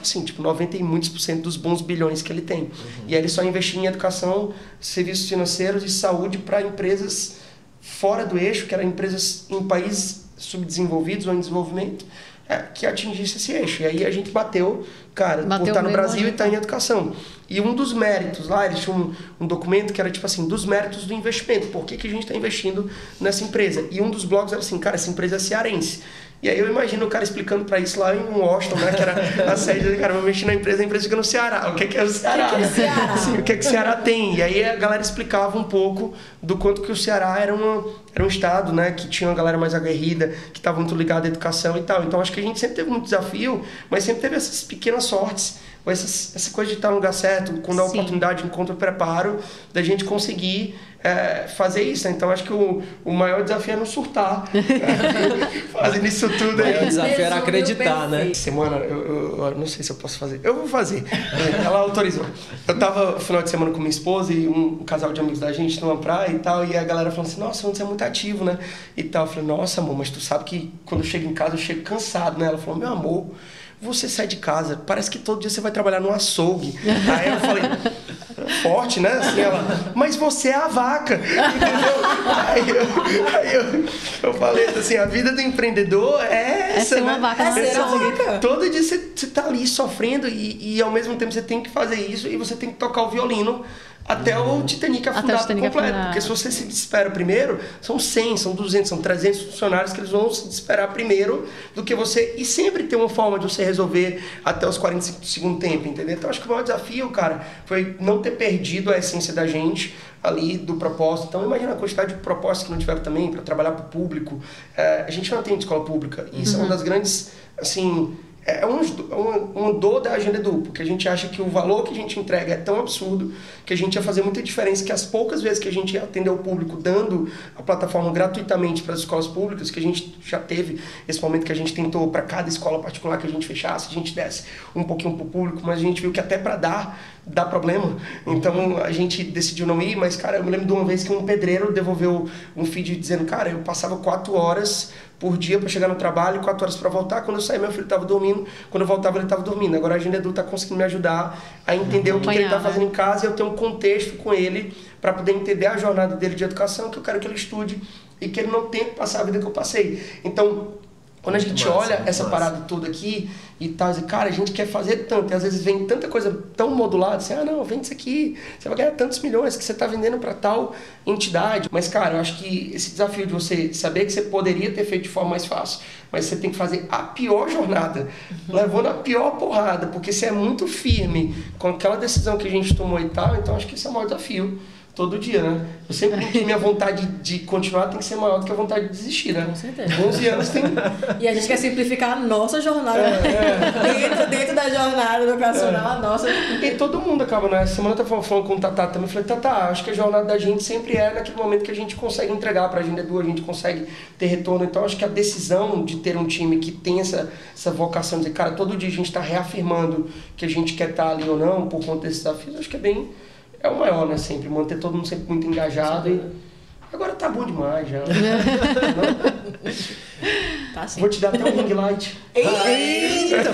assim, tipo 90 e muitos % dos bons bilhões que ele tem. E aí ele só investia em educação, serviços financeiros e saúde para empresas fora do eixo, que eram empresas em países subdesenvolvidos ou em desenvolvimento, que atingisse esse eixo. E aí a gente bateu por estar no Brasil e estar em educação. E um dos méritos lá, eles tinham um documento que era tipo assim, dos méritos do investimento, por que a gente está investindo nessa empresa. E um dos blogs era assim, cara, essa empresa é cearense. E aí eu imagino o cara explicando para isso lá em Washington, né, que era a sede do cara, vou mexer na empresa, a empresa fica no Ceará. O que é o Ceará? Sim, o que o Ceará tem? E aí a galera explicava um pouco do quanto que o Ceará era um estado, né, que tinha uma galera mais aguerrida, que estava muito ligada à educação e tal. Então acho que a gente sempre teve muito desafio, mas sempre teve essas pequenas sortes, essa coisa de estar no lugar certo, quando a oportunidade encontra o preparo, da gente conseguir fazer isso, né? Então acho que o maior desafio é não surtar fazendo isso tudo aí. O maior desafio era acreditar, né? Semana, eu não sei se eu posso fazer. Eu vou fazer. Ela autorizou. Eu tava no final de semana com minha esposa e um casal de amigos da gente numa praia e tal, e a galera falando assim, nossa, você é muito ativo, né? E tal. Eu falei, nossa, amor, mas tu sabe que quando eu chego em casa eu chego cansado, né? Ela falou, meu amor, você sai de casa, parece que todo dia você vai trabalhar num açougue. Aí eu falei, forte, né? Assim, ela, mas você é a vaca, entendeu? Aí eu falei assim, a vida do empreendedor é essa, ser uma vaca, todo dia você tá ali sofrendo e ao mesmo tempo você tem que fazer isso e você tem que tocar o violino até o Titanic afundar por completo. Porque se você se desespera primeiro, são 100, são 200, são 300 funcionários que eles vão se desesperar primeiro do que você. E sempre tem uma forma de você resolver até os 45 do segundo tempo, entendeu? Então acho que o maior desafio, cara, foi não ter perdido a essência da gente ali do propósito. Então imagina a quantidade de propostas que não tiveram também para trabalhar para o público. A gente não tem escola pública. E isso é uma das grandes, assim, é uma dor da Agenda Edu, porque a gente acha que o valor que a gente entrega é tão absurdo que a gente ia fazer muita diferença, que as poucas vezes que a gente ia atender o público dando a plataforma gratuitamente para as escolas públicas, que a gente já teve esse momento que a gente tentou para cada escola particular que a gente fechasse, a gente desse um pouquinho para o público, mas a gente viu que até para dá problema. Então a gente decidiu não ir, mas cara, eu me lembro de uma vez que um pedreiro devolveu um feed dizendo, cara, eu passava 4 horas por dia para chegar no trabalho, 4 horas para voltar. Quando eu saí, meu filho estava dormindo. Quando eu voltava, ele estava dormindo. Agora a Agenda Edu está conseguindo me ajudar a entender o que ele está fazendo em casa e eu tenho um contexto com ele para poder entender a jornada dele de educação, que eu quero que ele estude e que ele não tenha que passar a vida que eu passei. Então, quando a gente olha essa parada toda aqui e tal, cara, a gente quer fazer tanto, e às vezes vem tanta coisa tão modulada, assim, não, vende isso aqui, você vai ganhar tantos milhões que você está vendendo para tal entidade. Mas, cara, eu acho que esse desafio de você saber que você poderia ter feito de forma mais fácil, mas você tem que fazer a pior jornada, levando a pior porrada, porque você é muito firme com aquela decisão que a gente tomou e tal, então acho que esse é o maior desafio. Todo dia, né? Eu sempre digo que minha vontade de continuar tem que ser maior do que a vontade de desistir, né? Com certeza. 11 anos tem... E a gente quer simplificar a nossa jornada. Dentro da jornada educacional, a nossa... E todo mundo acaba, né? Essa semana eu tava falando com o Tatá também. Eu falei, Tatá, acho que a jornada da gente sempre é naquele momento que a gente consegue entregar pra Agenda Edu, a gente consegue ter retorno. Então, acho que a decisão de ter um time que tem essa vocação de dizer, cara, todo dia a gente tá reafirmando que a gente quer estar ali ou não, por conta desses desafios, acho que é o maior, né? Sempre manter todo mundo sempre muito engajado. E agora tá bom demais já. Tá sim. Vou te dar até um ring light. Eita,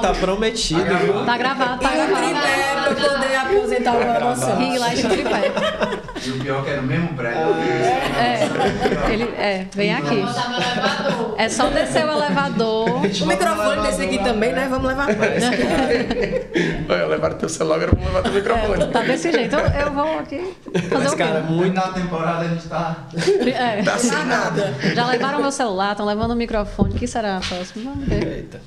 tá prometido. Viu? Tá gravado, tá E um tripé gravado. pra poder aposentar o promoção. Ring light no tripé. E o pior que é no mesmo prédio. Vem aqui. É só descer o elevador. O microfone desse aqui também, né? Vamos levar mais. Vai levar teu celular, agora vamos levar teu microfone. Tá desse jeito. Eu vou aqui fazer Mas, o quê? cara, Muito na temporada a gente tá. Tá sem nada. Já levaram meu celular, estão levando o microfone. O que será a próxima? Vamos ver. Eita.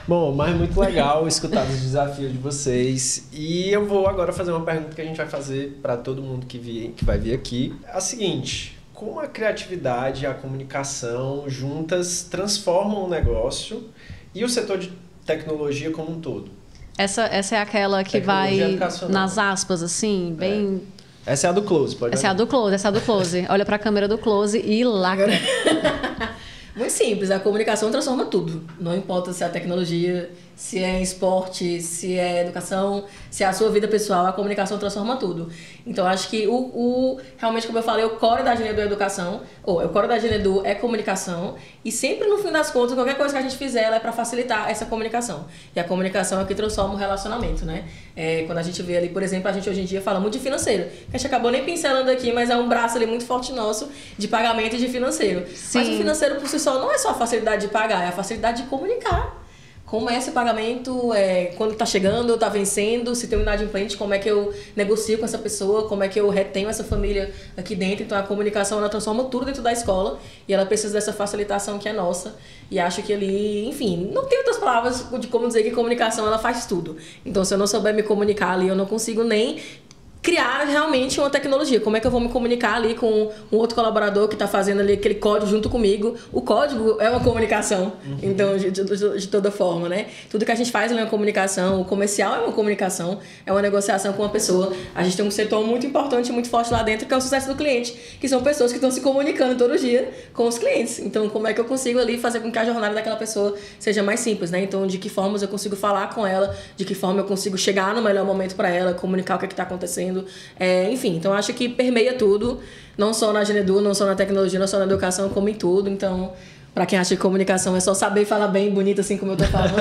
Bom, mas muito legal escutar os desafios de vocês. E eu vou agora fazer uma pergunta que a gente vai fazer para todo mundo que vai vir aqui. A seguinte: como a criatividade e a comunicação juntas transformam o negócio e o setor de tecnologia como um todo? Essa é aquela que Tecnologia vai educacional. nas aspas, assim, bem... Essa é a do Close, pode Essa é a olhar. do close. Olha pra câmera do close e lacra. Muito simples, a comunicação transforma tudo. Não importa se é a tecnologia, se é esporte, se é educação, se é a sua vida pessoal, a comunicação transforma tudo. Então, acho que realmente, como eu falei, o core da Agenda Edu é educação, o core da Agenda Edu é comunicação, e sempre, no fim das contas, qualquer coisa que a gente fizer, ela é para facilitar essa comunicação. E a comunicação é o que transforma o relacionamento, né? Quando a gente vê ali, por exemplo, a gente hoje em dia fala muito de financeiro, que a gente acabou nem pincelando aqui, mas é um braço ali muito forte nosso de pagamento e de financeiro. Sim. Mas o financeiro, por si só, não é só a facilidade de pagar, é a facilidade de comunicar. Como é esse pagamento, quando está chegando, está vencendo, se tem um inadimplente, como é que eu negocio com essa pessoa, como é que eu retenho essa família aqui dentro. Então a comunicação, ela transforma tudo dentro da escola e ela precisa dessa facilitação que é nossa. E acho que ali, enfim, não tem outras palavras de como dizer que comunicação ela faz tudo. Então se eu não souber me comunicar ali, eu não consigo nem criar realmente uma tecnologia. Como é que eu vou me comunicar ali com um outro colaborador que está fazendo ali aquele código junto comigo? O código é uma comunicação, então, de toda forma, né? Tudo que a gente faz é uma comunicação, o comercial é uma comunicação, é uma negociação com uma pessoa. A gente tem um setor muito importante, muito forte lá dentro, que é o sucesso do cliente, que são pessoas que estão se comunicando todo dia com os clientes. Então, como é que eu consigo ali fazer com que a jornada daquela pessoa seja mais simples, né? Então, de que formas eu consigo falar com ela, de que forma eu consigo chegar no melhor momento para ela, comunicar o que está acontecendo. Enfim, então acho que permeia tudo, não só na Agenda Edu, não só na tecnologia, não só na educação, como em tudo. Então, para quem acha que comunicação é só saber falar bem, bonito, assim como eu tô falando,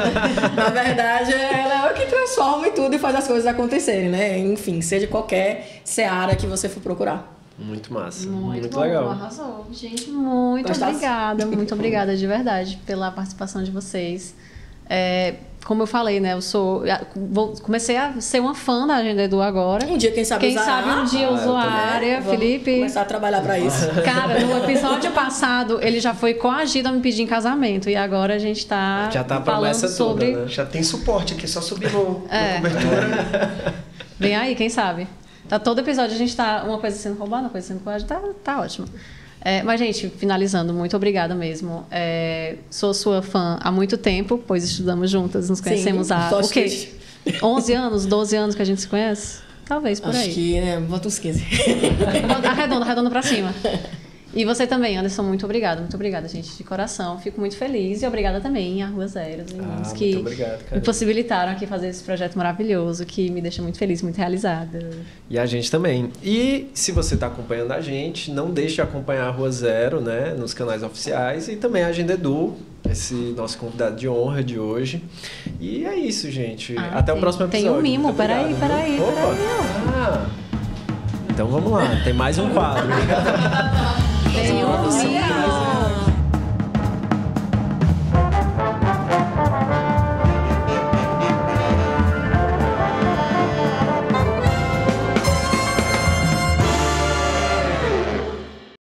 na verdade, ela é o que transforma em tudo e faz as coisas acontecerem, né? Enfim, seja qualquer seara que você for procurar. Muito massa. Muito bom, legal. arrasou. Gente, muito Gostasse? obrigada. Muito obrigada de verdade pela participação de vocês. Como eu falei, né? Comecei a ser uma fã da Agenda Edu agora. Um dia, quem sabe Quem usar sabe um dia eu uso a área, Vamos Felipe. começar a trabalhar para isso. Cara, no episódio passado, ele já foi coagido a me pedir em casamento. E agora a gente tá Já tá a falando promessa sobre... toda, né? Já tem suporte aqui, é só subir na cobertura. Vem aí, quem sabe? Tá, todo episódio a gente tá uma coisa sendo roubada, uma coisa sendo coagida. Tá ótimo. Mas, gente, finalizando, muito obrigada mesmo. Sou sua fã há muito tempo, pois estudamos juntas, nos conhecemos há o quê? 11 anos, 12 anos que a gente se conhece? Talvez, por aí. Acho que, bota uns 15. Arredonda pra cima. E você também, Anderson, muito obrigada, gente, de coração. Fico muito feliz e obrigada também à Rua Zero, os irmãos que me possibilitaram aqui fazer esse projeto maravilhoso, que me deixa muito feliz, muito realizada. E a gente também. E se você está acompanhando a gente, não deixe de acompanhar a Rua Zero, né, nos canais oficiais e também a Agenda Edu, esse nosso convidado de honra de hoje. E é isso, gente. Até o próximo episódio. Tem um mimo, peraí. Então vamos lá, tem mais um quadro. Tem um mimo.